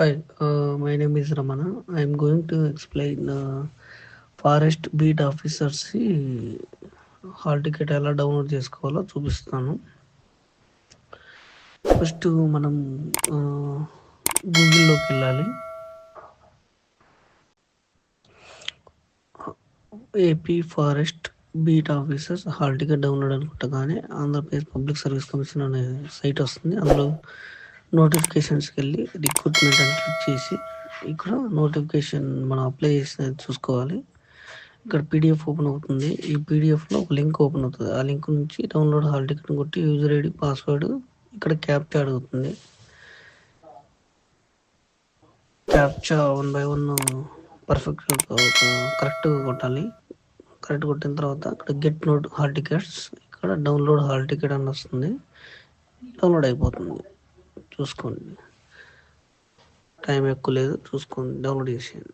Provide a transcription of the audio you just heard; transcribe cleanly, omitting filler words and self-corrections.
Hi, my name is Ramana. I am going to explain forest beat officers hall ticket ఎలా download చేసుకోవాలో చూపిస్తాను. First మనం గూగుల్లోకి వెళ్ళాలి. AP forest beat officers hall ticket download అనుకుంటగానే Andhra Pradesh public service commission అనే site వస్తుంది. అందులో నోటిఫికేషన్స్కి వెళ్ళి recruitment అని క్లిక్ చేసి ఇక్కడ నోటిఫికేషన్ మనం అప్లై చేసినది చూసుకోవాలి. ఇక్కడ పీడిఎఫ్ ఓపెన్ అవుతుంది. ఈ పీడిఎఫ్లో ఒక లింక్ ఓపెన్ అవుతుంది. ఆ లింక్ నుంచి డౌన్లోడ్ హాల్ టికెట్ కొట్టి యూజర్ ఐడి పాస్వర్డ్ ఇక్కడ క్యాప్చా అడుగుతుంది. క్యాప్చా 1 by 1 పర్ఫెక్ట్గా కరెక్ట్గా కొట్టాలి. కరెక్ట్ కొట్టిన తర్వాత ఇక్కడ గెట్ నోట్ హాల్ టికెట్స్ ఇక్కడ డౌన్లోడ్ హాల్ టికెట్ అని వస్తుంది. డౌన్లోడ్ అయిపోతుంది. చూసుకోండి, టైం ఎక్కువ లేదు, చూసుకోండి, డౌన్లోడ్ చేసేయండి.